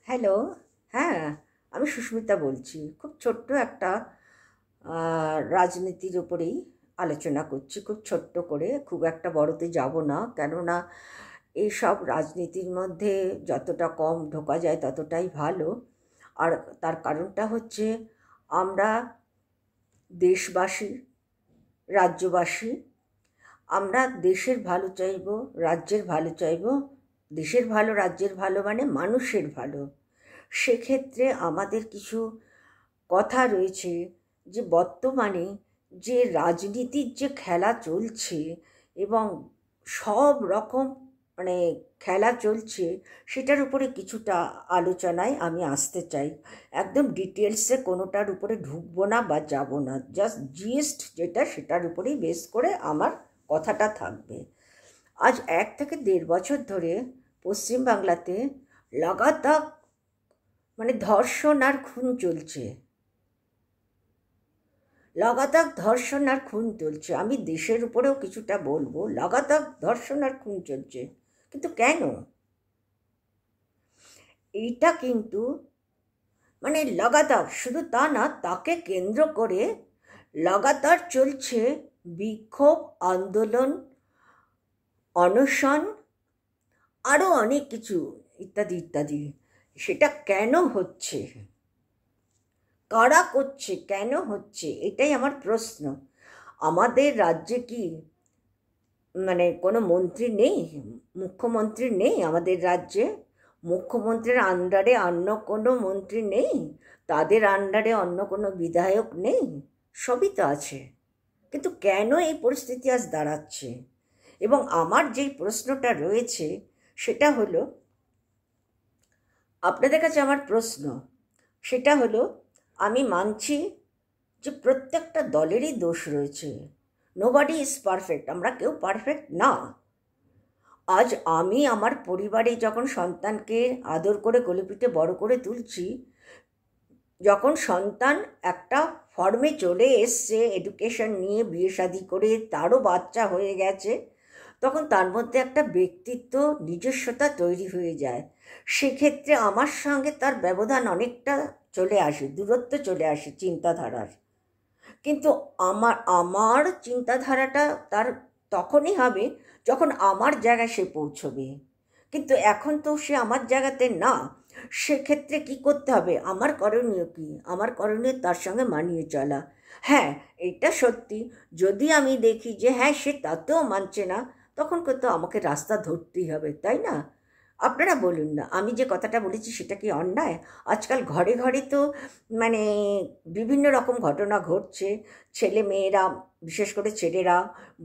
Hello. হ্যাঁ, আমি সুস্মিতা বলছি। খুব ছোট্ট একটা রাজনীতির উপরেই আলোচনা করছি, খুব ছোট্ট করে। খুব একটা বড়তে যাব না, কেননা এইসব রাজনীতির মধ্যে যতটা কম ঢোকা যায় ততটাই ভালো। আর তার কারণটা হচ্ছে, আমরা দেশবাসী, রাজ্যবাসী, আমরা দেশের ভালো চাইব, রাজ্যের ভালো চাইব। দেশের ভালো, রাজ্যের ভালো মানে মানুষের ভালো। সেক্ষেত্রে আমাদের কিছু কথা রয়েছে, যে বর্তমানে যে রাজনীতির যে খেলা চলছে এবং সব রকম মানে খেলা চলছে, সেটার উপরে কিছুটা আলোচনায় আমি আসতে চাই। একদম ডিটেলসে কোনোটার উপরে ঢুকবো না বা যাব না, জাস্ট জিস্ট যেটা সেটার উপরেই বেস করে আমার কথাটা থাকবে। আজ 1 থেকে 1.5 বছর ধরে পশ্চিমবাংলাতে লাগাতার ধর্ষণ আর খুন চলছে। লাগাতার ধর্ষণ আর খুন চলছে। আমি দেশের উপরেও কিছুটা বলবো, লাগাতার ধর্ষণ আর খুন চলছে। কিন্তু কেন? এইটা কিন্তু লাগাতার, শুধু তা না, তাকে কেন্দ্র করে লাগাতার চলছে বিক্ষোভ, আন্দোলন, অনশন, আরও অনেক কিছু ইত্যাদি ইত্যাদি। সেটা কেন হচ্ছে, কারা করছে, কেন হচ্ছে, এটাই আমার প্রশ্ন। আমাদের রাজ্যে কি কোনো মন্ত্রী নেই, মুখ্যমন্ত্রী নেই? আমাদের রাজ্যে মুখ্যমন্ত্রীর আন্ডারে অন্য কোনো মন্ত্রী নেই? তাদের আন্ডারে অন্য কোনো বিধায়ক নেই? সবই তো আছে। কিন্তু কেন এই পরিস্থিতি আজ দাঁড়াচ্ছে? এবং আমার যেই প্রশ্নটা রয়েছে সেটা হলো, আপনাদের কাছে আমার প্রশ্ন সেটা হলো, আমি মানছি যে প্রত্যেকটা দলেরই দোষ রয়েছে। নোবডি ইজ পারফেক্ট, আমরা কেউ পারফেক্ট না। আজ আমি আমার পরিবারে যখন সন্তানকে আদর করে কোলে পিঠে বড় করে তুলছি, যখন সন্তান একটা ফর্মে চলে এসছে, এডুকেশন নিয়ে বিয়ে শাদি করে তারও বাচ্চা হয়ে গেছে, তখন তার মধ্যে একটা ব্যক্তিত্ব, নিজস্বতা তৈরি হয়ে যায়। সেক্ষেত্রে আমার সঙ্গে তার ব্যবধান অনেকটা চলে আসে, দূরত্ব চলে আসে চিন্তাধারার। কিন্তু আমার আমার চিন্তাধারাটা তার তখনই হবে যখন আমার জায়গায় সে পৌঁছবে। কিন্তু এখন তো সে আমার জায়গাতে না। সেক্ষেত্রে কি করতে হবে? আমার করণীয় কি? আমার করণীয় তার সঙ্গে মানিয়ে চলা। হ্যাঁ, এটা সত্যি। যদি আমি দেখি যে হ্যাঁ, সে তাতেও মানছে না, তখন কিন্তু আমাকে রাস্তা ধরতেই হবে, তাই না? আপনারা বলুন না, আমি যে কথাটা বলেছি সেটা কি অন্যায়? আজকাল ঘরে ঘরে তো মানে বিভিন্ন রকম ঘটনা ঘটছে। ছেলে মেয়েরা, বিশেষ করে ছেলেরা,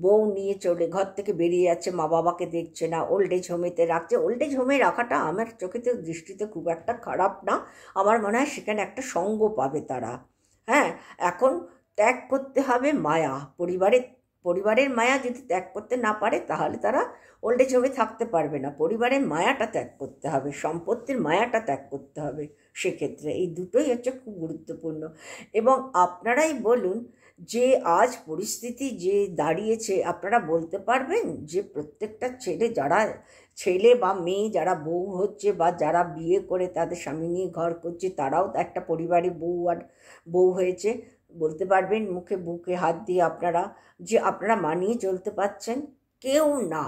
বউ নিয়ে চলে ঘর থেকে বেরিয়ে যাচ্ছে, মা বাবাকে দেখছে না, ওল্ড এজ হোমেতে রাখছে। ওল্ড এজ হোমে রাখাটা আমার চোখেতে, দৃষ্টিতে খুব একটা খারাপ না। আমার মনে হয় সেখানে একটা সঙ্গ পাবে তারা। হ্যাঁ, এখন ত্যাগ করতে হবে মায়া, পরিবারের মায়া যদি ত্যাগ করতে না পারে, তাহলে তারা ওল্ড এজ হোমে থাকতে পারবে না। পরিবারের মায়াটা ত্যাগ করতে হবে, সম্পত্তির মায়াটা ত্যাগ করতে হবে। সেক্ষেত্রে এই দুটোই হচ্ছে খুব গুরুত্বপূর্ণ। এবং আপনারাই বলুন, যে আজ পরিস্থিতি যে দাঁড়িয়েছে, আপনারা বলতে পারবেন যে প্রত্যেকটা ছেলে বা মেয়ে যারা বউ হচ্ছে বা যারা বিয়ে করে তাদের স্বামী নিয়ে ঘর করছে, তারাও একটা পরিবারে বউ হয়েছে? বলতে পারবেন মুখে বুকে হাত দিয়ে আপনারা যে আপনারা মানিয়ে চলতে পারছেন? কেউ না।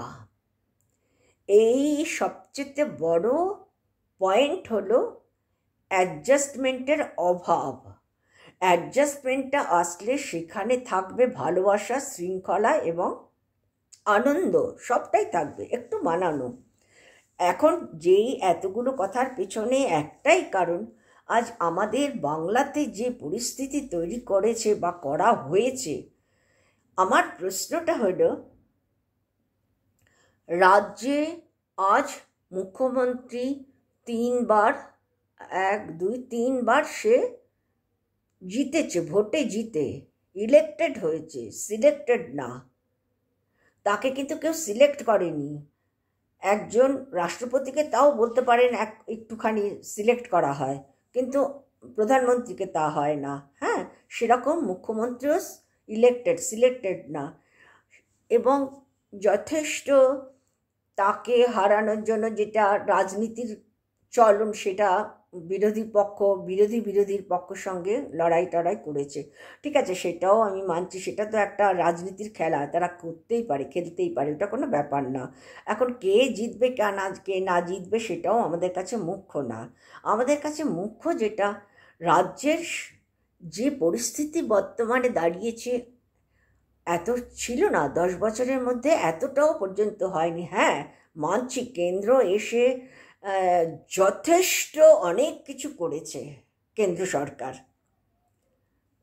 এই সবচেয়ে বড় পয়েন্ট হলো অ্যাডজাস্টমেন্টের অভাব। অ্যাডজাস্টমেন্টটা আসলে সেখানে থাকবে ভালোবাসা, শৃঙ্খলা এবং আনন্দ, সবটাই থাকবে, একটু মানানো। এখন যেই এতগুলো কথার পেছনে একটাই কারণ, আজ আমাদের বাংলাতে যে পরিস্থিতি তৈরি করেছে বা করা হয়েছে, আমার প্রশ্নটা হলো, রাজ্যে আজ মুখ্যমন্ত্রী 3বার, 1 2 3বার সে জিতেছে, ভোটে জিতে ইলেক্টেড হয়েছে, সিলেক্টেড না। তাকে কিন্তু কেউ সিলেক্ট করেনি। একজন রাষ্ট্রপতিকে তাও বলতে পারেন একটুখানি সিলেক্ট করা হয়, কিন্তু প্রধানমন্ত্রীকে তা হয় না। হ্যাঁ, সেরকম মুখ্যমন্ত্রীও সিলেক্টেড না। এবং যথেষ্ট তাকে হারানোর জন্য যেটা রাজনীতির চলন, সেটা বিরোধীর পক্ষ সঙ্গে লড়াই টড়াই করেছে, ঠিক আছে, সেটাও আমি মানছি, সেটা তো একটা রাজনীতির খেলা, তারা করতেই পারে, খেলতেই পারে, ওটা কোনো ব্যাপার না। এখন কে জিতবে কে না জিতবে সেটাও আমাদের কাছে মুখ্য না। আমাদের কাছে মুখ্য যেটা, রাজ্যের যে পরিস্থিতি বর্তমানে দাঁড়িয়েছে, এত ছিল না 10 বছরের মধ্যে, এতটাও পর্যন্ত হয়নি। হ্যাঁ, মানছি কেন্দ্র এসে যথেষ্ট অনেক কিছু করেছে। কেন্দ্র সরকার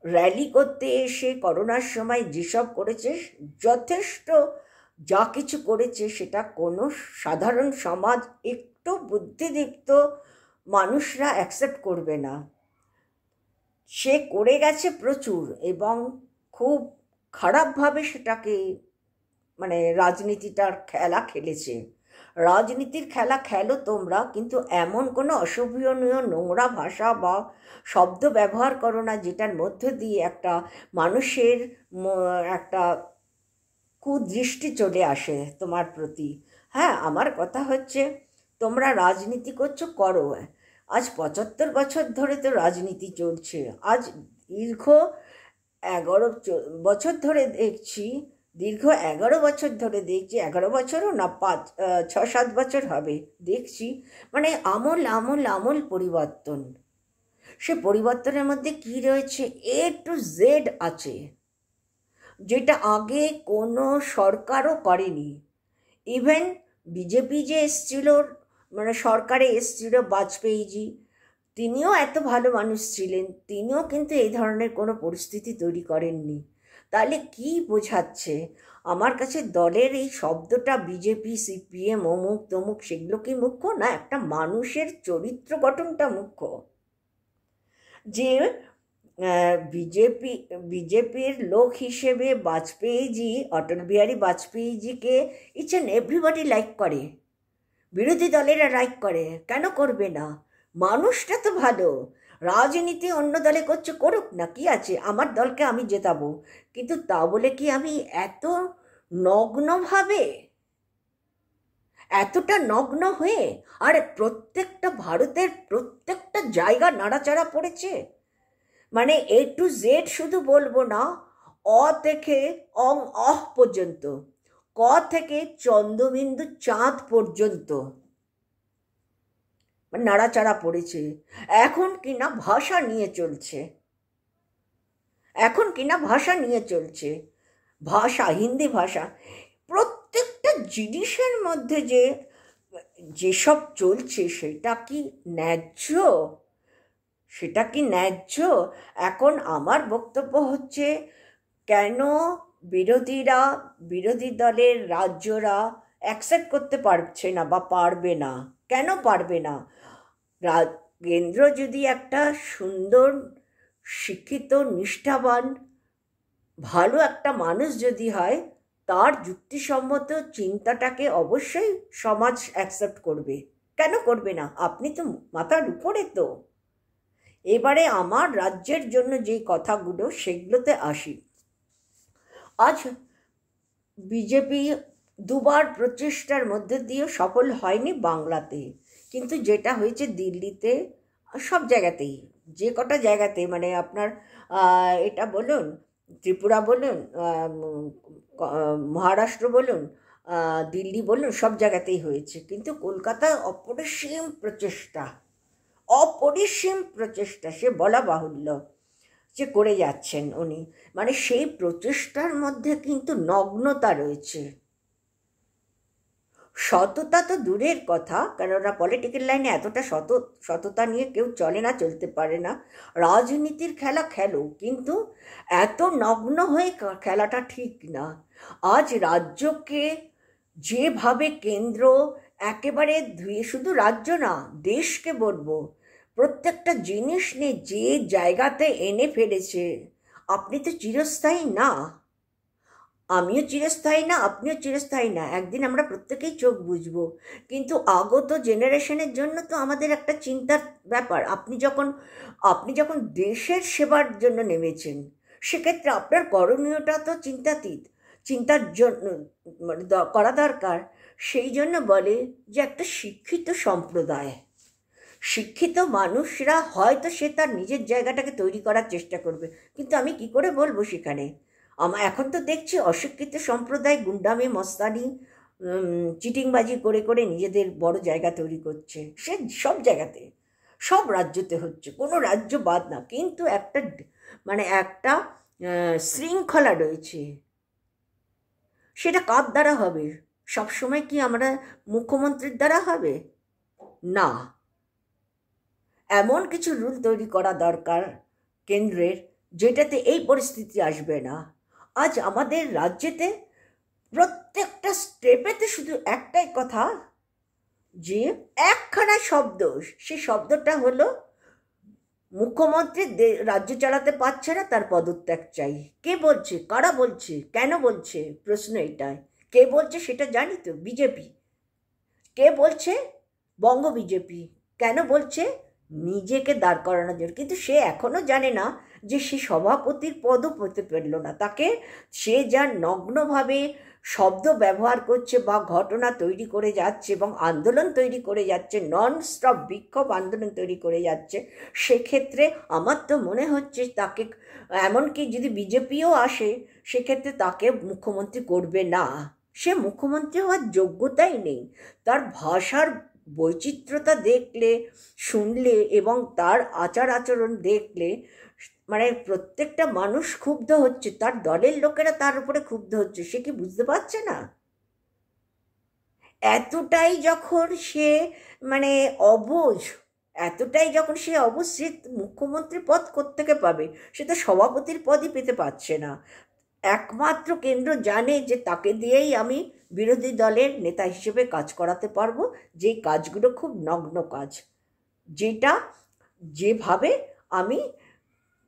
র্যালি করতে এসে করোনার সময় যেসব করেছে, যথেষ্ট যা কিছু করেছে, সেটা কোনো সাধারণ সমাজ, একটু বুদ্ধিদীপ্ত মানুষরা অ্যাকসেপ্ট করবে না। সে করে গেছে প্রচুর, এবং খুব খারাপভাবে সেটাকে, মানে রাজনীতিটার খেলা খেলেছে। রাজনীতির খেলা খেলো তোমরা, কিন্তু এমন কোনো অশোভনীয় নোংরা ভাষা বা শব্দ ব্যবহার করো না যেটার মধ্য দিয়ে একটা মানুষের একটা কুদৃষ্টি চলে আসে তোমার প্রতি। হ্যাঁ, আমার কথা হচ্ছে, তোমরা রাজনীতি করছো, করো। আজ 75 বছর ধরে তো রাজনীতি চলছে। আজ দীর্ঘ 11 বছর ধরে দেখছি, দীর্ঘ 11 বছর ধরে দেখছি, 11 বছরও না, 6-7 বছর হবে দেখছি, মানে আমল আমল আমল পরিবর্তন। সে পরিবর্তনের মধ্যে কি রয়েছে, A to Z আছে, যেটা আগে কোনো সরকারও করেনি। ইভেন বিজেপি যে এসছিল, মানে সরকারে এসছিল বাজপেয়ীজি, তিনিও এত ভালো মানুষ ছিলেন, তিনিও কিন্তু এই ধরনের কোনো পরিস্থিতি তৈরি করেননি। তাহলে কি বোঝাচ্ছে? আমার কাছে দলের এই শব্দটা, বিজেপি, সিপিএম, অমুক তমুক, সেগুলো কি মুখ্য না? একটা মানুষের চরিত্র গঠনটা মুখ্য। যে বিজেপির লোক হিসেবে বাজপেয়ীজি, অটল বিহারী বাজপেয়ীজিকে ইচ অ্যান্ড এভরিবডি লাইক করে, বিরোধী দলেরা লাইক করে, কেন করবে না? মানুষটা তো ভালো। রাজনীতি অন্য দলে করছে, করুক না, কি আছে, আমার দলকে আমি জেতাবো, কিন্তু তা বলে কি আমি এতটা নগ্ন হয়ে, আর প্রত্যেকটা ভারতের প্রত্যেকটা জায়গা নাড়াচাড়া পড়েছে, মানে A to Z শুধু বলবো না, অ থেকে অং অহ পর্যন্ত, ক থেকে চন্দ্রবিন্দু চাঁদ পর্যন্ত নাড়াচাড়া পড়েছে। এখন কিনা ভাষা নিয়ে চলছে, ভাষা, হিন্দি ভাষা, প্রত্যেকটা জিনিসের মধ্যে যেসব চলছে, সেটা কি ন্যায্য? এখন আমার বক্তব্য হচ্ছে, কেন বিরোধী দলের রাজ্যরা অ্যাকসেপ্ট করতে পারছে না বা পারবে না? কেন পারবে না? কেন্দ্র যদি একটা সুন্দর, শিক্ষিত, নিষ্ঠাবান, ভালো একটা মানুষ যদি হয়, তার যুক্তিসম্মত চিন্তাটাকে অবশ্যই সমাজ অ্যাকসেপ্ট করবে। কেন করবে না? আপনি তো মাথার উপরে তো। এবারে আমার রাজ্যের জন্য যে কথাগুলো, সেগুলোতে আসি। আজ বিজেপি দুবার প্রচেষ্টার মধ্যে দিয়ে সফল হয়নি বাংলাতে, কিন্তু যেটা হয়েছে দিল্লিতে, সব জায়গাতেই, যে কটা জায়গাতে, মানে আপনার এটা বলুন, ত্রিপুরা বলুন, মহারাষ্ট্র বলুন, দিল্লি বলুন, সব জায়গাতেই হয়েছে। কিন্তু কলকাতায় অপরিসীম প্রচেষ্টা, সে বলা বাহুল্য, যে করে যাচ্ছেন উনি, মানে সেই প্রচেষ্টার মধ্যে কিন্তু নগ্নতা রয়েছে। সততা তো দূরের কথা, কেননা পলিটিক্যাল লাইনে এতটা সততা নিয়ে কেউ চলে না, চলতে পারে না। রাজনীতির খেলা খেলো, কিন্তু এত নগ্ন হয়ে খেলাটা ঠিক না। আজ রাজ্যকে যেভাবে কেন্দ্র একেবারে ধুয়ে, শুধু রাজ্য না, দেশকে বলবো, প্রত্যেকটা জিনিস নিয়ে যে জায়গাতে এনে ফেলেছে, আপনি তো চিরস্থায়ী না, আমিও চিরস্থায়ী না, আপনিও চিরস্থায়ী না, একদিন আমরা প্রত্যেকেই চোখ বুঝবো। কিন্তু আগত জেনারেশনের জন্য তো আমাদের একটা চিন্তার ব্যাপার। আপনি যখন দেশের সেবার জন্য নেমেছেন, সেক্ষেত্রে আপনার করণীয়টা তো চিন্তার জন্য করা দরকার। সেই জন্য বলে যে একটা শিক্ষিত সম্প্রদায়, শিক্ষিত মানুষরা হয়তো সে তার নিজের জায়গাটাকে তৈরি করার চেষ্টা করবে, কিন্তু আমি কি করে বলবো সেখানে? এখন তো দেখছি অশিক্ষিত সম্প্রদায় গুন্ডামি মস্তানি চিটিংবাজি করে করে নিজেদের বড় জায়গা তৈরি করছে। সে সব জায়গাতে, সব রাজ্যতে হচ্ছে, কোনো রাজ্য বাদ না। কিন্তু একটা শৃঙ্খলা রয়েছে। সেটা কার দ্বারা হবে? সবসময় কি আমরা মুখ্যমন্ত্রীর দ্বারা হবে? না, এমন কিছু রুল তৈরি করা দরকার কেন্দ্রের, যেটাতে এই পরিস্থিতি আসবে না। আজ আমাদের রাজ্যেতে প্রত্যেকটা স্টেপেতে শুধু একটাই কথা, যে একখানা শব্দ, সেই শব্দটা হলো মুখ্যমন্ত্রী রাজ্য চালাতে পারছে না, তার পদত্যাগ চাই। কে বলছে? কারা বলছে? কেন বলছে? প্রশ্ন এটাই। কে বলছে সেটা জানি তো, বিজেপি। কে বলছে? বঙ্গ বিজেপি। কেন বলছে? নিজেকে দাঁড় করানোর জন্য। কিন্তু সে এখনো জানে না যে সে সভাপতির পদও পেতে পারল না। তাকে সে যা নগ্নভাবে শব্দ ব্যবহার করছে বা ঘটনা তৈরি করে যাচ্ছে এবং আন্দোলন তৈরি করে যাচ্ছে, নন স্টপ বিক্ষোভ আন্দোলন তৈরি করে যাচ্ছে, সেক্ষেত্রে আমার তো মনে হচ্ছে তাকে, এমনকি যদি বিজেপিও আসে সেক্ষেত্রে তাকে মুখ্যমন্ত্রী করবে না। সে মুখ্যমন্ত্রী হওয়ার যোগ্যতাই নেই। তার ভাষার বৈচিত্র্যতা দেখলে, শুনলে এবং তার আচার আচরণ দেখলে মানে প্রত্যেকটা মানুষ ক্ষুব্ধ হচ্ছে, তার দলের লোকেরা তার উপরে ক্ষুব্ধ হচ্ছে। সে কি বুঝতে পারছে না? এতটাই যখন সে মানে অবুঝ, এতটাই যখন সে অবুঝ, সে মুখ্যমন্ত্রী পদ কোত্থেকে পাবে? সে তো সভাপতির পদই পেতে পারছে না। একমাত্র কেন্দ্র জানে যে তাকে দিয়েই আমি বিরোধী দলের নেতা হিসেবে কাজ করাতে পারবো, যে কাজগুলো খুব নগ্ন কাজ, যেটা যেভাবে আমি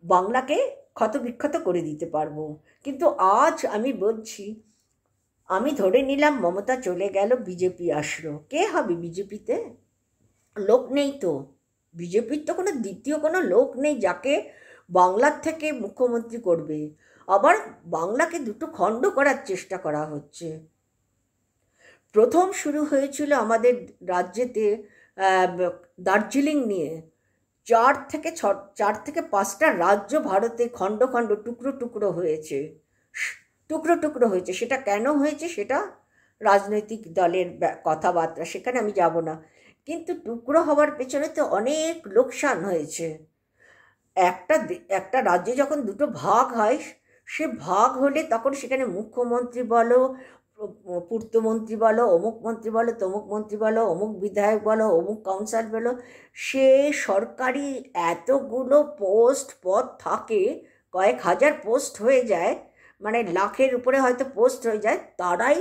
বাংলাকে ক্ষতবিক্ষত করে দিতে পারবো। কিন্তু আজ আমি বলছি, আমি ধরে নিলাম মমতা চলে গেল, বিজেপি আসলো, কে হবে বিজেপিতে? লোক নেই তো। বিজেপির তো কোনো দ্বিতীয় কোনো লোক নেই যাকে বাংলার থেকে মুখ্যমন্ত্রী করবে। আবার বাংলাকে দুটো খণ্ড করার চেষ্টা করা হচ্ছে। প্রথম শুরু হয়েছিল আমাদের রাজ্যেতে দার্জিলিং নিয়ে। 4 থেকে 5টা রাজ্য ভারতে খণ্ড খণ্ড টুকরো টুকরো হয়েছে, টুকরো টুকরো হয়েছে। সেটা কেন হয়েছে সেটা রাজনৈতিক দলের কথাবার্তা, সেখানে আমি যাব না। কিন্তু টুকরো হওয়ার পেছনে তো অনেক লোকসান হয়েছে। একটা রাজ্যে যখন দুটো ভাগ হয়, সে ভাগ হলে তখন সেখানে মুখ্যমন্ত্রী বলো, পূর্তমন্ত্রী বলো, অমুক মন্ত্রী বলো, তমুক মন্ত্রী বলো, অমুক বিধায়ক বলো, অমুক কাউন্সিলর বলো, সে সরকারি এতগুলো পদ থাকে, কয়েক হাজার পোস্ট হয়ে যায়, মানে লাখের উপরে হয়তো পোস্ট হয়ে যায়। তারাই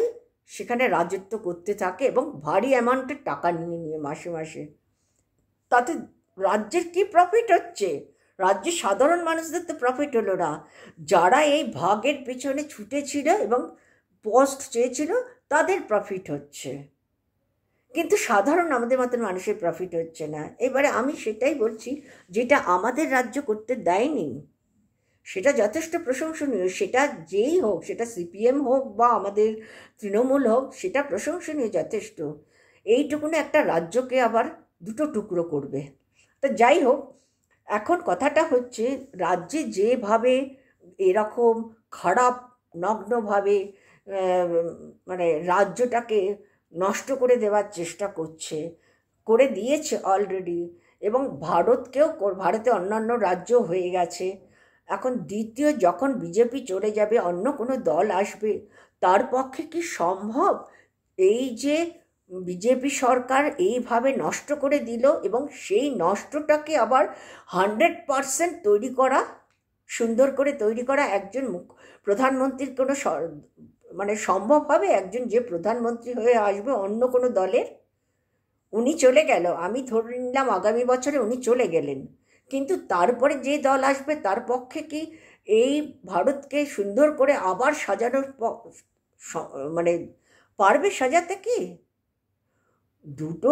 সেখানে রাজত্ব করতে থাকে এবং ভারী অ্যামাউন্টের টাকা নিয়ে নিয়ে মাসে মাসে। তাতে রাজ্যের কি প্রফিট হচ্ছে? রাজ্যের সাধারণ মানুষদের তো প্রফিট হলো না। যারা এই ভাগের পেছনে ছুটেছিল এবং পোস্ট চেয়েছিল তাদের প্রফিট হচ্ছে, কিন্তু সাধারণ আমাদের মতন মানুষের প্রফিট হচ্ছে না। এবারে আমি সেটাই বলছি, যেটা আমাদের রাজ্য করতে দেয়নি সেটা যথেষ্ট প্রশংসনীয়। সেটা যেই হোক, সেটা সিপিএম হোক বা আমাদের তৃণমূল হোক, সেটা প্রশংসনীয় যথেষ্ট। এইটুকুনে একটা রাজ্যকে আবার দুটো টুকরো করবে। তো যাই হোক, এখন কথাটা হচ্ছে রাজ্যে যেভাবে এরকম খারাপ নগ্নভাবে মানে রাজ্যটাকে নষ্ট করে দেওয়ার চেষ্টা করে দিয়েছে অলরেডি, এবং ভারতে অন্যান্য রাজ্য হয়ে গেছে। এখন দ্বিতীয় যখন বিজেপি চলে যাবে, অন্য কোনো দল আসবে, তার পক্ষে কি সম্ভব এই যে বিজেপি সরকার এইভাবে নষ্ট করে দিল এবং সেই নষ্টটাকে আবার 100% তৈরি করা, সুন্দর করে তৈরি করা? একজন প্রধানমন্ত্রীর কোনো মানে সম্ভব হবে? একজন যে প্রধানমন্ত্রী হয়ে আসবে অন্য কোনো দলের, উনি চলে গেল, আমি ধরে নিলাম আগামী বছরে উনি চলে গেলেন, কিন্তু তারপরে যে দল আসবে তার পক্ষে কি এই ভারতকে সুন্দর করে আবার সাজানোর মানে পারবে সাজাতে? কি দুটো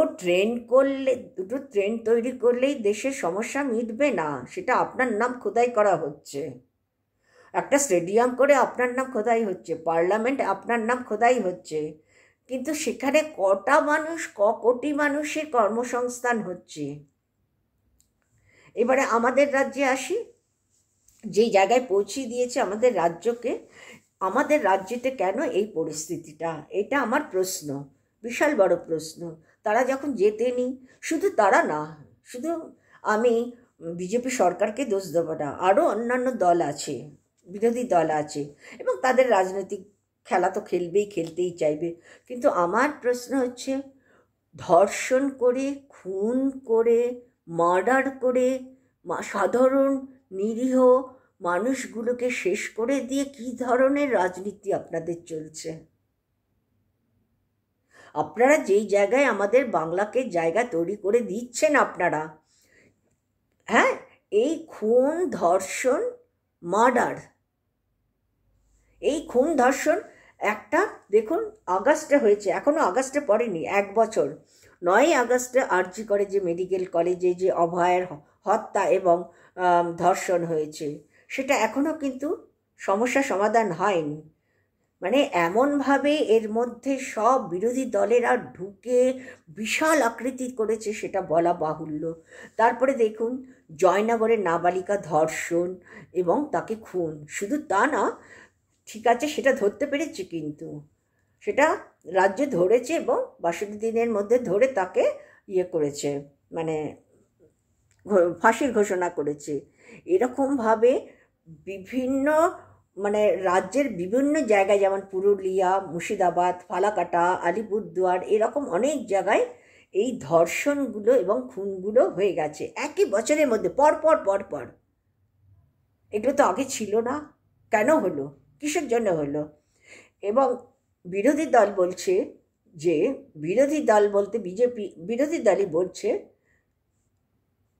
ট্রেন তৈরি করলেই দেশের সমস্যা মিটবে না। সেটা আপনার নাম খোদাই করা হচ্ছে, একটা স্টেডিয়াম করে আপনার নাম খোদাই হচ্ছে, পার্লামেন্ট আপনার নাম খোদাই হচ্ছে, কিন্তু সেখানে কোটি মানুষের কর্মসংস্থান হচ্ছে? এবারে আমাদের রাজ্যে আসি, যেই জায়গায় পৌঁছিয়ে দিয়েছে আমাদের রাজ্যকে, আমাদের রাজ্যেতে কেন এই পরিস্থিতিটা, এটা আমার প্রশ্ন, বিশাল বড় প্রশ্ন। তারা যখন জেতেনি, শুধু তারা না, শুধু আমি বিজেপি সরকারকে দোষ দেবো না, আরও অন্যান্য দল আছে, বিরোধী দল আছে, এবং তাদের রাজনৈতিক খেলা তো খেলবেই, খেলতেই চাইবে। কিন্তু আমার প্রশ্ন হচ্ছে, ধর্ষণ করে, খুন করে, মার্ডার করে সাধারণ নিরীহ মানুষগুলোকে শেষ করে দিয়ে কী ধরনের রাজনীতি আপনাদের চলছে? আপনারা যেই জায়গায় আমাদের বাংলাকে জায়গা তৈরি করে দিচ্ছেন আপনারা, হ্যাঁ, এই খুন, ধর্ষণ, মার্ডার, এই খুন ধর্ষণ একটা দেখুন আগস্টে হয়েছে, এখনও আগস্টে পড়েনি, 1 বছর, 9ই আগস্টে আরজি করে যে মেডিকেল কলেজে যে অভয়ের হত্যা এবং ধর্ষণ হয়েছে, সেটা এখনও কিন্তু সমস্যা সমাধান হয়নি। মানে এমনভাবে এর মধ্যে সব বিরোধী দলেরা ঢুকে বিশাল আকৃতি করেছে, সেটা বলা বাহুল্য। তারপরে দেখুন জয়নগরের নাবালিকা ধর্ষণ এবং তাকে খুন, শুধু তা না, ঠিক আছে সেটা ধরতে পেরেছে, কিন্তু সেটা রাজ্য ধরেছে এবং 62 দিনের মধ্যে ধরে তাকে করেছে, মানে ফাঁসির ঘোষণা করেছে। এরকমভাবে বিভিন্ন মানে রাজ্যের বিভিন্ন জায়গায়, যেমন পুরুলিয়া, মুর্শিদাবাদ, ফালাকাটা, আলিপুরদুয়ার, এরকম অনেক জায়গায় এই ধর্ষণগুলো এবং খুনগুলো হয়ে গেছে একই বছরের মধ্যে, পর পর পর পর। এগুলো তো আগে ছিল না, কেন হলো, কিসের জন্য হলো? এবং বিরোধী দল বলছে যে, বিরোধী দল বলতে বিজেপি, বিরোধী দলই বলছে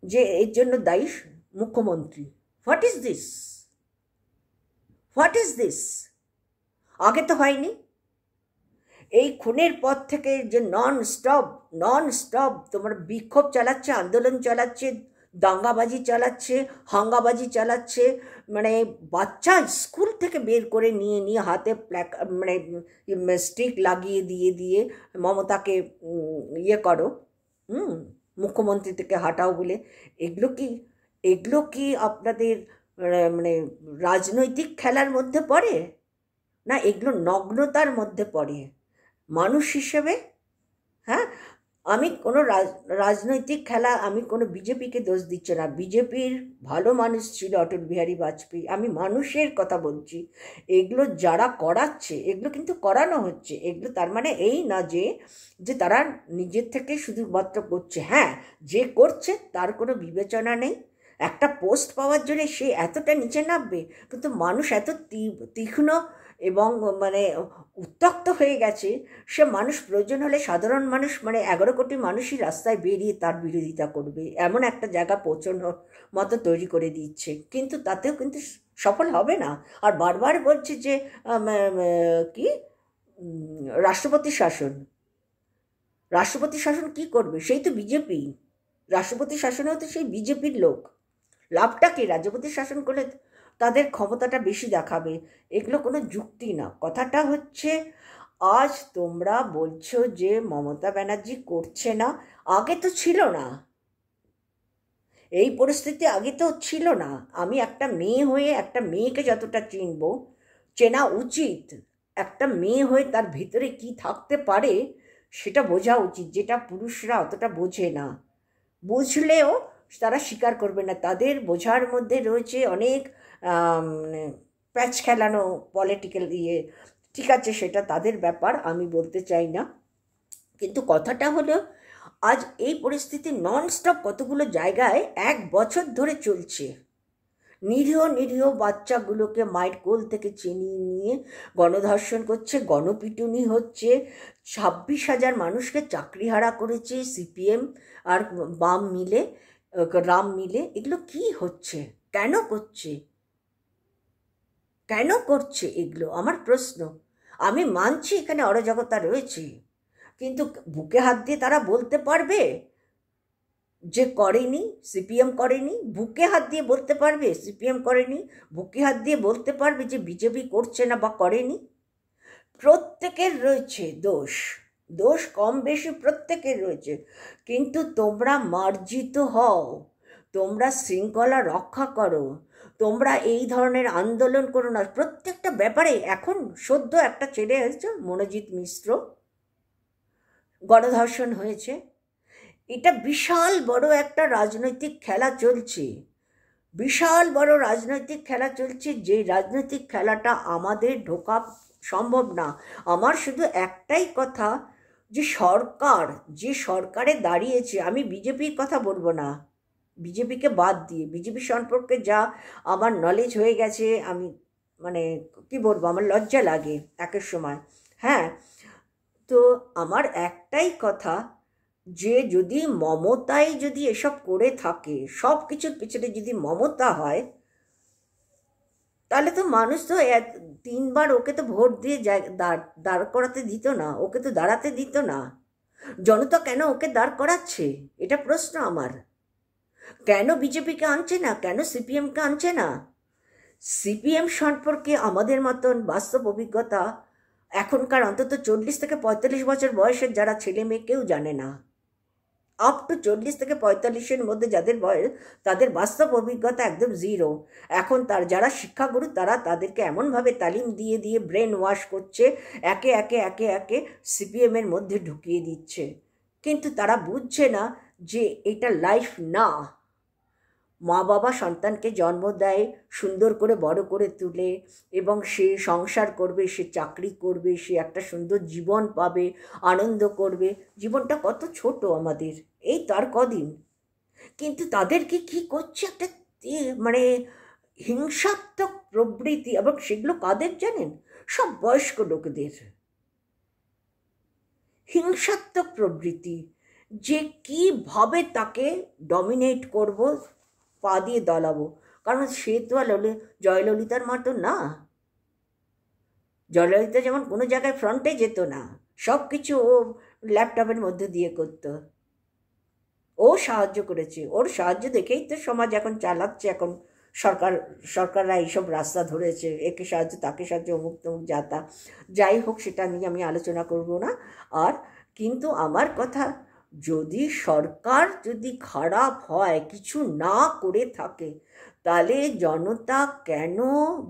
যে এর জন্য দায়ী মুখ্যমন্ত্রী। What is this, what is this? আগে তো হয়নি। এই খুনের পর থেকে যে নন স্টপ তোমার বিক্ষোভ চালাচ্ছে, আন্দোলন চালাচ্ছে, দাঙ্গাবাজি চালাচ্ছে, হাঙ্গাবাজি চালাচ্ছে, মানে বাচ্চা স্কুল থেকে বের করে নিয়ে নিয়ে হাতে মানে স্টিক লাগিয়ে দিয়ে দিয়ে মমতাকে করো, মুখ্যমন্ত্রী থেকে হাঁটাও বলে। এগুলো কি আপনাদের মানে রাজনৈতিক খেলার মধ্যে পড়ে, না এগুলো নগ্নতার মধ্যে পড়ে মানুষ হিসেবে? হ্যাঁ, আমি কোনো রাজনৈতিক খেলা, আমি কোনো বিজেপিকে দোষ দিচ্ছি না, বিজেপির ভালো মানুষ ছিল অটল বিহারী বাজপেয়ী, আমি মানুষের কথা বলছি। এগুলো যারা করাচ্ছে, এগুলো কিন্তু করানো হচ্ছে, এগুলো তার মানে এই না যে যে তারা নিজের থেকে শুধুমাত্র করছে। হ্যাঁ, যে করছে তার কোনো বিবেচনা নেই, একটা পোস্ট পাওয়ার জন্য সে এতটা নিচে নামবে, কিন্তু মানুষ এত তীক্ষ্ণ এবং মানে উত্তক্ত হয়ে গেছে, সে মানুষ প্রয়োজন হলে সাধারণ মানুষ মানে 11 কোটি মানুষই রাস্তায় বেরিয়ে তার বিরোধিতা করবে, এমন একটা জায়গা পৌঁছানোর মতো তৈরি করে দিচ্ছে। কিন্তু তাতেও কিন্তু সফল হবে না। আর বারবার বলছে যে কি রাষ্ট্রপতি শাসন, রাষ্ট্রপতি শাসন কি করবে? সেই তো বিজেপি, রাষ্ট্রপতি শাসনেও তো সেই বিজেপির লোক। লাভটা কি? রাষ্ট্রপতি শাসন করলে তাদের ক্ষমতাটা বেশি দেখাবে, এগুলো কোনো যুক্তি না। কথাটা হচ্ছে, আজ তোমরা বলছো যে মমতা ব্যানার্জি করছে না, আগে তো ছিল না, এই পরিস্থিতি আগে তো ছিল না। আমি একটা মেয়ে হয়ে একটা মেয়েকে যতটা চিনব, চেনা উচিত, একটা মেয়ে হয়ে তার ভিতরে কি থাকতে পারে সেটা বোঝা উচিত, যেটা পুরুষরা অতটা বোঝে না। বুঝলেও তারা স্বীকার করবে না, তাদের বোঝার মধ্যে রয়েছে অনেক প্যাচ খেলানো পলিটিক্যাল ঠিক আছে, সেটা তাদের ব্যাপার, আমি বলতে চাই না। কিন্তু কথাটা হলো, আজ এই পরিস্থিতি ননস্টপ কতগুলো জায়গায় 1 বছর ধরে চলছে। নিরীহ বাচ্চাগুলোকে মায়ের কোল থেকে চিনিয়ে নিয়ে গণধর্ষণ করছে, গণপিটুনি হচ্ছে, 26,000 মানুষকে চাকরিহারা করেছে সিপিএম আর রাম মিলে। এগুলো কি হচ্ছে? কেন করছে? কেন করছে এগুলো? আমার প্রশ্ন। আমি মানছি এখানে অরাজকতা রয়েছে, কিন্তু বুকে হাত দিয়ে তারা বলতে পারবে যে করেনি, সিপিএম করেনি? বুকে হাত দিয়ে বলতে পারবে সিপিএম করেনি? বুকে হাত দিয়ে বলতে পারবে যে বিজেপি করছে না বা করেনি? প্রত্যেকের রয়েছে দোষ কম বেশি প্রত্যেকের রয়েছে, কিন্তু তোমরা মার্জিত হও, তোমরা শৃঙ্খলা রক্ষা করো, তোমরা এই ধরনের আন্দোলন করো না। প্রত্যেকটা ব্যাপারে এখন সদ্য একটা ছেলে হয়েছে মনোজিৎ মিশ্র, গণধর্ষণ হয়েছে। এটা বিশাল বড় একটা রাজনৈতিক খেলা চলছে, বিশাল বড় রাজনৈতিক খেলা চলছে, যে রাজনৈতিক খেলাটা আমাদের ঢোকা সম্ভব না। আমার শুধু একটাই কথা, যে সরকার, যে সরকারে দাঁড়িয়েছে, আমি বিজেপির কথা বলবো না, বিজেপিকে বাদ দিয়ে, বিজেপি সম্পর্কে যা আমার নলেজ হয়ে গেছে, আমি মানে কি বলবো, আমার লজ্জা লাগে একের সময়। হ্যাঁ, তো আমার একটাই কথা, যে যদি মমতাই যদি এসব করে থাকে, সব কিছুর পিছনে যদি মমতা হয়, তাহলে তো মানুষ তো 3বার ওকে তো ভোট দিয়ে দাঁড় করাতে দিত না, ওকে তো দাঁড়াতে দিত না। জনতা কেন ওকে দাঁড় করাচ্ছে, এটা প্রশ্ন আমার। কেন বিজেপিকে আনছে না, কেন সিপিএমকে আনছে না? সিপিএম সম্পর্কে আমাদের মতন বাস্তব অভিজ্ঞতা এখনকার অন্তত 40 থেকে 45 বছর বয়সের যারা ছেলে মেয়ে কেউ জানে না। আপ টু 40 থেকে 45-এর মধ্যে যাদের বয়স, তাদের বাস্তব অভিজ্ঞতা একদম জিরো। এখন যারা শিক্ষাগুরু, তারা তাদেরকে এমনভাবে তালিম দিয়ে দিয়ে ব্রেন ওয়াশ করছে, একে একে একে একে সিপিএমের মধ্যে ঢুকিয়ে দিচ্ছে। কিন্তু তারা বুঝছে না যে এটা লাইফ না। মা বাবা সন্তানকে জন্ম দেয়, সুন্দর করে বড় করে তুলে, এবং সে সংসার করবে, সে চাকরি করবে, সে একটা সুন্দর জীবন পাবে, আনন্দ করবে। জীবনটা কত ছোট আমাদের, এই তার কদিন। কিন্তু তাদেরকে কি করছে, একটা মানে হিংসাত্মক প্রবৃত্তি, এবং সেগুলো কাদের জানেন? সব বয়স্ক লোকদের হিংসাত্মক প্রবৃত্তি, যে কিভাবে তাকে ডমিনেট করব, পা দিয়ে দলাবো। কারণ সে তো আর জয়ললিতার মতো না। জয়ললিতা যেমন কোনো জায়গায় ফ্রন্টে যেত না, সব কিছু ও ল্যাপটপের মধ্যে দিয়ে করতো। ও সাহায্য করেছে, ওর সাহায্য দেখেই তো সমাজ এখন চালাচ্ছে। এখন সরকাররা এইসব রাস্তা ধরেছে, একে সাহায্য তাকে সাহায্য, অমুক তমুক যাতা। যাই হোক, সেটা নিয়ে আমি আলোচনা করব না আর। কিন্তু আমার কথা, যদি সরকার যদি খারাপ হয়, কিছু না করে থাকে, তাহলে জনতা কেন,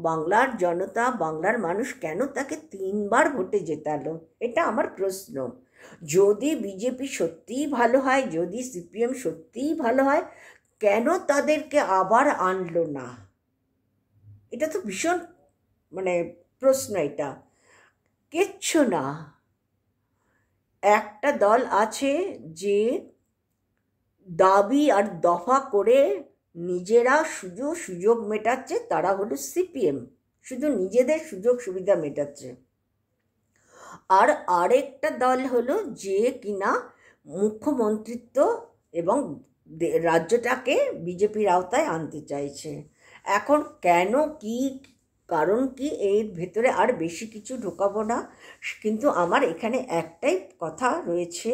বাংলার জনতা, বাংলার মানুষ কেন তাকে 3বার ভোটে জেতালো? এটা আমার প্রশ্ন। যদি বিজেপি সত্যিই ভালো হয়, যদি সিপিএম সত্যিই ভালো হয়, কেন তাদেরকে আবার আনলো না? এটা তো ভীষণ মানে প্রশ্ন। এটা কিচ্ছু না। একটা দল আছে যে দাবি আর দফা করে নিজেরা শুধু সুযোগ মেটাচ্ছে, তারা হলো সিপিএম, শুধু নিজেদের সুযোগ সুবিধা মেটাচ্ছে। আর আরেকটা দল হলো যে কিনা মুখ্যমন্ত্রিত্ব এবং রাজ্যটাকে বিজেপির আওতায় আনতে চাইছে। এখন কেন, কি কারণ, কি এর ভেতরে আর বেশি কিছু ঢোকাবো না। কিন্তু আমার এখানে একটাই কথা রয়েছে,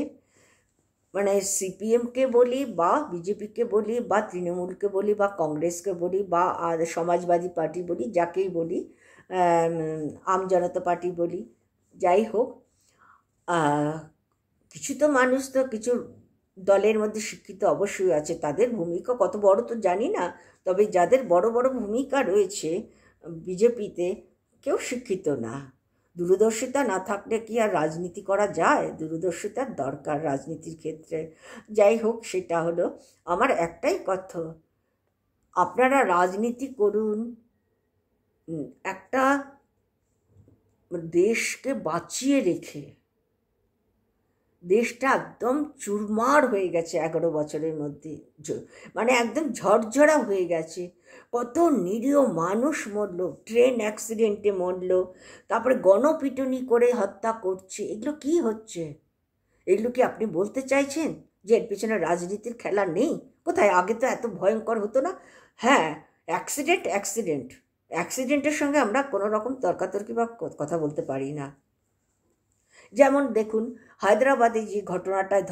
মানে সিপিএমকে বলি বা বিজেপিকে বলি বা তৃণমূলকে বলি বা কংগ্রেসকে বলি বা সমাজবাদী পার্টি বলি, যাকেই বলি, আম জনতা পার্টি বলি, যাই হোক, কিছু তো মানুষ, তো কিছু দলের মধ্যে শিক্ষিত অবশ্যই আছে। তাদের ভূমিকা কত বড় তো জানি না, তবে যাদের বড় বড় ভূমিকা রয়েছে বিজেপিতে, কেউ শিক্ষিত না। দূরদর্শিতা না থাকলে কি আর রাজনীতি করা যায়? দূরদর্শিতার দরকার রাজনীতির ক্ষেত্রে। যাই হোক, সেটা হলো আমার একটাই কথা, আপনারা রাজনীতি করুন, একটা দেশকে বাঁচিয়ে রেখে। দেশটা একদম চুরমার হয়ে গেছে 11 বছরের মধ্যে, মানে একদম ঝরঝরা হয়ে গেছে। কত নিরীহ মানুষ মরলো, ট্রেন অ্যাক্সিডেন্টে মরলো, তারপরে গণপিটুনি করে হত্যা করছে। এগুলো কি হচ্ছে? এগুলো কি আপনি বলতে চাইছেন যে এর পেছনে রাজনীতির খেলা নেই? কোথায়? আগে তো এত ভয়ঙ্কর হতো না। হ্যাঁ, অ্যাক্সিডেন্টের সঙ্গে আমরা কোনো রকম তর্কাতর্কি বা কথা বলতে পারি না। যেমন দেখুন, হায়দ্রাবাদে যে ঘটনাটায়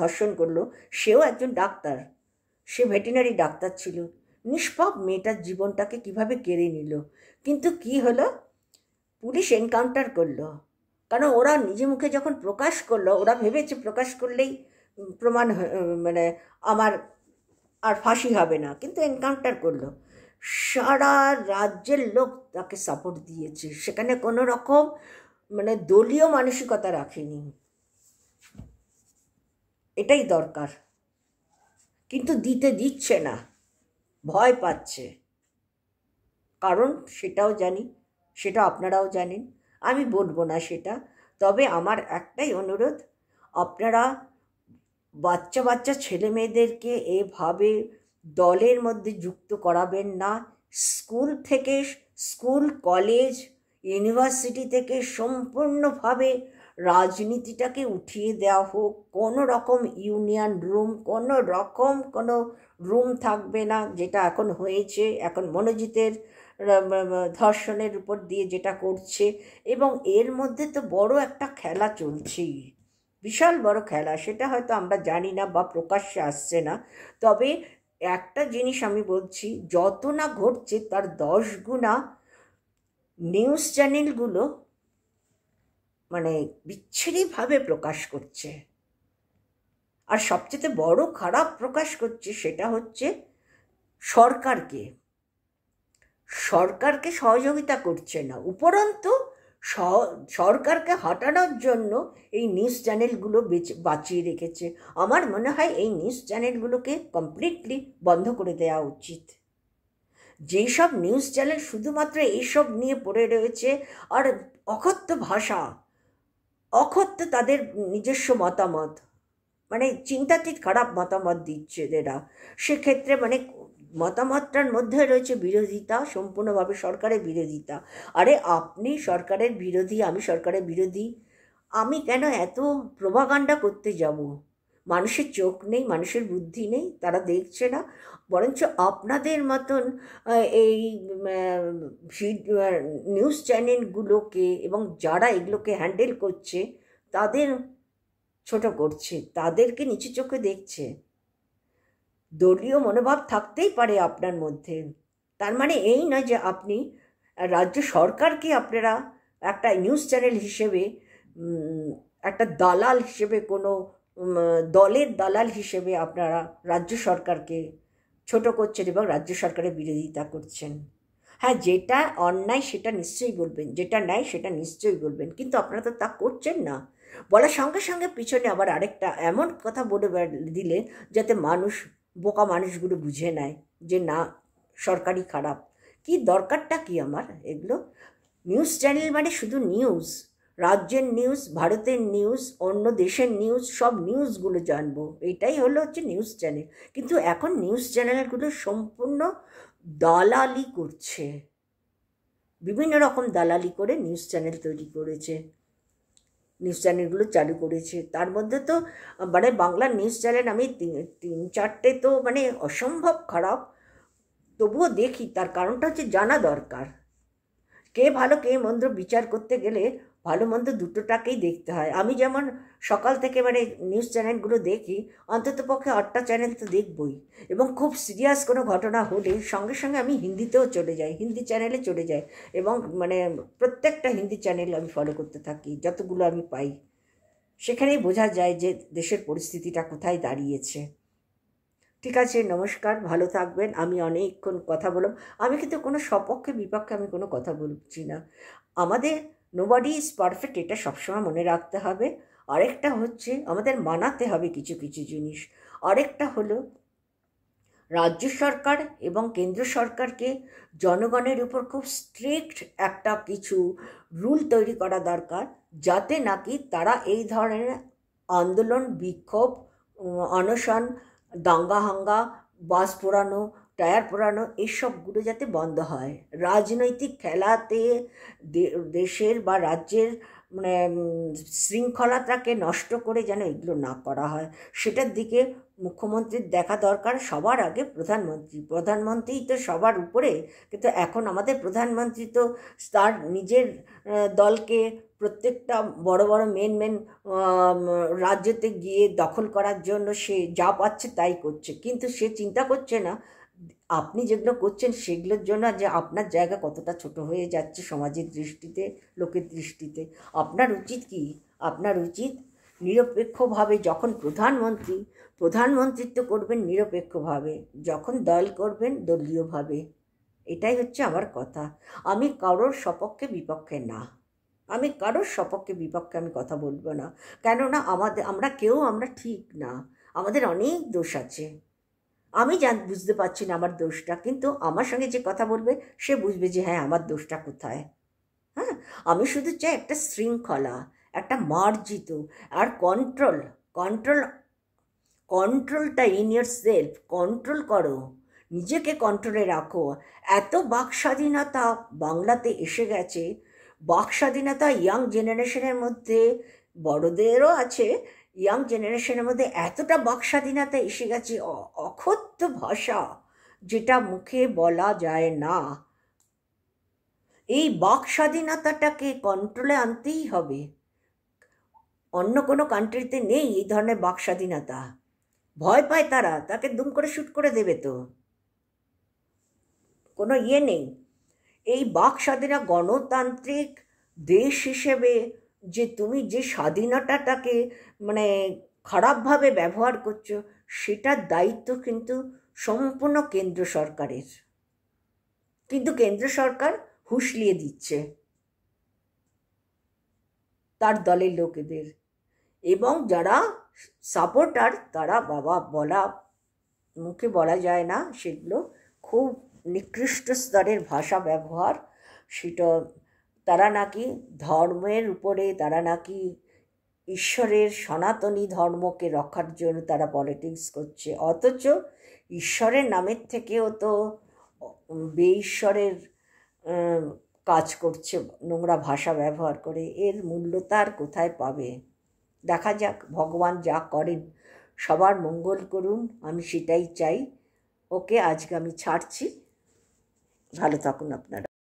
ধর্ষণ করলো, সেও একজন ডাক্তার, সে ভেটেরিনারি ডাক্তার ছিল। নিষ্পাপ মেয়েটার জীবনটাকে কিভাবে কেড়ে নিল। কিন্তু কি হলো, পুলিশ এনকাউন্টার করলো। কারণ ওরা নিজে মুখে যখন প্রকাশ করলো, ওরা ভেবেছে প্রকাশ করলেই প্রমাণ, মানে আমার আর ফাঁসি হবে না, কিন্তু এনকাউন্টার করলো। সারা রাজ্যের লোক তাকে সাপোর্ট দিয়েছে, সেখানে কোনো রকম মানে দলীয় মানসিকতা রাখেনি। এটাই দরকার, কিন্তু দিচ্ছে না, ভয় পাচ্ছে। কারণ সেটাও জানি, সেটা আপনারাও জানেন, আমি বলবো না সেটা। তবে আমার একটাই অনুরোধ, আপনারা বাচ্চা বাচ্চা ছেলে মেয়েদেরকে এভাবে দলের মধ্যে যুক্ত করাবেন না। স্কুল থেকে, স্কুল কলেজ ইউনিভার্সিটি থেকে সম্পূর্ণভাবে রাজনীতিটাকে উঠিয়ে দেওয়া হোক। কোনো রকম ইউনিয়ন রুম, কোনো রুম থাকবে না, যেটা এখন হয়েছে। এখন মনোজিতের ধর্ষণের উপর দিয়ে যেটা করছে, এবং এর মধ্যে তো বড় একটা খেলা চলছেই, বিশাল বড় খেলা। সেটা হয়তো আমরা জানি না বা প্রকাশ্যে আসছে না। তবে একটা জিনিস আমি বলছি, যত না ঘটছে তার 10 গুণা নিউজ চ্যানেলগুলো মানে বিচ্ছিরিভাবে প্রকাশ করছে। আর সবচেয়ে বড় খারাপ প্রকাশ করছে সেটা হচ্ছে সরকারকে সহযোগিতা করছে না, উপরন্তু সরকারকে হটানোর জন্য এই নিউজ চ্যানেলগুলো বাঁচিয়ে রেখেছে। আমার মনে হয় এই নিউজ চ্যানেলগুলোকে কমপ্লিটলি বন্ধ করে দেওয়া উচিত। যেই সব নিউজ চ্যানেল শুধুমাত্র এইসব নিয়ে পড়ে রয়েছে, আর অকথ্য ভাষা, অকথ্য তাদের নিজস্ব মতামত, মানে চিন্তাতীত খারাপ মতামত দিচ্ছে এরা, সেক্ষেত্রে মানে মতামতটার মধ্যে রয়েছে বিরোধিতা, সম্পূর্ণভাবে সরকারের বিরোধিতা। আরে আপনি সরকারের বিরোধী, আমি সরকারের বিরোধী, আমি কেন এত প্রোপাগান্ডা করতে যাব? মানুষের চোখ নেই, মানুষের বুদ্ধি নেই, তারা দেখছে না? বরঞ্চ আপনাদের মতন এই নিউজ চ্যানেলগুলোকে এবং যারা এগুলোকে হ্যান্ডেল করছে তাদের ছোট করছে, তাদেরকে নিচু চোখে দেখছে। দলীয় মনোভাব থাকতেই পারে আপনার মধ্যে, তার মানে এই নয় যে আপনি রাজ্য সরকারকে আপনারা একটা নিউজ চ্যানেল হিসেবে, একটা দালাল হিসেবে, কোনো দলের দালাল হিসেবে আপনারা রাজ্য সরকারকে ছোট করছেন এবং রাজ্য সরকারের বিরোধিতা করছেন। হ্যাঁ, যেটা অন্যায় সেটা নিশ্চয়ই বলবেন, যেটা ন্যায় সেটা নিশ্চয়ই বলবেন, কিন্তু আপনারা তো তা করছেন না। বলার সঙ্গে সঙ্গে পিছনে আবার আরেকটা এমন কথা বলে দিলেন যাতে বোকা মানুষগুলো বুঝে নেয় যে না, সরকারই খারাপ। কি দরকারটা কি আমার এগুলো? নিউজ চ্যানেল মানে শুধু নিউজ, রাজ্যের নিউজ, ভারতের নিউজ, অন্য দেশের নিউজ, সব নিউজগুলো জানবো, এটাই হচ্ছে নিউজ চ্যানেল। কিন্তু এখন নিউজ চ্যানেলগুলো সম্পূর্ণ দালালি করছে, বিভিন্ন রকম দালালি করে নিউজ চ্যানেল তৈরি করেছে, নিউজ চ্যানেলগুলো চালু করেছে। তার মধ্যে তো মানে বাংলার নিউজ চ্যানেল আমি 3-4টে তো মানে অসম্ভব খারাপ, তবুও দেখি। তার কারণটা হচ্ছে জানা দরকার, কে ভালো কে মন্দ বিচার করতে গেলে ভালো মন্দ দুটোটাকেই দেখতে হয়। আমি যেমন সকাল থেকে মানে নিউজ চ্যানেলগুলো দেখি, অন্তত পক্ষে 8টা চ্যানেল তো দেখবই, এবং খুব সিরিয়াস কোনো ঘটনা হলে সঙ্গে সঙ্গে আমি হিন্দিতেও চলে যাই, হিন্দি চ্যানেলে চলে যাই, এবং মানে প্রত্যেকটা হিন্দি চ্যানেল আমি ফলো করতে থাকি, যতগুলো আমি পাই। সেখানেই বোঝা যায় যে দেশের পরিস্থিতিটা কোথায় দাঁড়িয়েছে। ঠিক আছে, নমস্কার, ভালো থাকবেন। আমি অনেকক্ষণ কথা বললাম, আমি কিন্তু কোনো সপক্ষে বিপক্ষে আমি কোনো কথা বলছি না। আমাদের নোবডি ইজ পারফেক্ট, এটা সবসময় মনে রাখতে হবে। আরেকটা হচ্ছে আমাদের মানাতে হবে কিছু কিছু জিনিস। আরেকটা হলো রাজ্য সরকার এবং কেন্দ্র সরকারকে জনগণের উপর খুব স্ট্রিক্ট একটা কিছু রুল তৈরি করা দরকার, যাতে নাকি তারা এই ধরনের আন্দোলন, বিক্ষোভ, অনশন, দাঙ্গা হাঙ্গা, বাস পোড়ানো, টায়ার পোড়ানো, এইসবগুলো যাতে বন্ধ হয়। রাজনৈতিক খেলাতে দেশের বা রাজ্যের মানে শৃঙ্খলাটাকে নষ্ট করে যেন এগুলো না করা হয়, সেটার দিকে মুখ্যমন্ত্রীর দেখা দরকার। সবার আগে প্রধানমন্ত্রী তো সবার উপরে, কিন্তু এখন আমাদের প্রধানমন্ত্রী তো তার নিজের দলকে প্রত্যেকটা বড় বড় মেন রাজ্যতে গিয়ে দখল করার জন্য সে যা পাচ্ছে তাই করছে, কিন্তু সে চিন্তা করছে না আপনি যেগুলো করছেন সেগুলোর জন্য যে আপনার জায়গা কতটা ছোট হয়ে যাচ্ছে সমাজের দৃষ্টিতে, লোকের দৃষ্টিতে। আপনার উচিত কি? আপনার উচিত নিরপেক্ষভাবে, যখন প্রধানমন্ত্রী প্রধানমন্ত্রিত্ব করবেন নিরপেক্ষভাবে, যখন দল করবেন দলীয়ভাবে। এটাই হচ্ছে আমার কথা। আমি কারোর সপক্ষে বিপক্ষে না, আমি কারোর সপক্ষে বিপক্ষে আমি কথা বলবো না। কেননা আমরা ঠিক না, আমাদের অনেক দোষ আছে। আমি বুঝতে পারছি না আমার দোষটা, কিন্তু আমার সঙ্গে যে কথা বলবে সে বুঝবে যে হ্যাঁ আমার দোষটা কোথায়। হ্যাঁ, আমি শুধু চাই একটা শৃঙ্খলা, একটা মার্জিত আর কন্ট্রোল। কন্ট্রোল কন্ট্রোলটা ইন ইয়ার সেলফ, কন্ট্রোল করো, নিজেকে কন্ট্রোলে রাখো। এত বাক স্বাধীনতা বাংলাতে এসে গেছে, বাক স্বাধীনতা ইয়াং জেনারেশনের মধ্যে, বড়দেরও আছে, ইয়াং জেনারেশনের মধ্যে এতটা বাক স্বাধীনতা এসে গেছে, অকথ্য ভাষা যেটা মুখে বলা যায় না। এই বাক স্বাধীনতাটাকে কন্ট্রোলে আনতেই হবে। অন্য কোনো কান্ট্রিতে নেই এই ধরনের বাক স্বাধীনতা। ভয় পায় তারা, তাকে দুম করে শ্যুট করে দেবে, তো কোনো নেই। এই বাক স্বাধীনতা, গণতান্ত্রিক দেশ হিসেবে যে তুমি যে স্বাধীনতাটাকে মানে খারাপভাবে ব্যবহার করছো, সেটার দায়িত্ব কিন্তু সম্পূর্ণ কেন্দ্র সরকারের। কিন্তু কেন্দ্র সরকার হুঁশলিয়ে দিচ্ছে তার দলের লোকেদের, এবং যারা সাপোর্টার তারা মুখে বলা যায় না, সেগুলো খুব নিকৃষ্ট স্তরের ভাষা ব্যবহার। সেটা তারা নাকি ধর্মের উপরে, তারা নাকি ঈশ্বরের সনাতনী ধর্মকে রক্ষার জন্য তারা পলিটিক্স করছে, অথচ ঈশ্বরের নামের থেকেও তো বেঈশ্বরের কাজ করছে নোংরা ভাষা ব্যবহার করে। এর মূল্য তার কোথায় পাবে? দেখা যাক, ভগবান যা করেন সবার মঙ্গল করুন, আমি সেটাই চাই। ওকে, আজকে আমি ছাড়ছি, ভালো থাকুন আপনারা।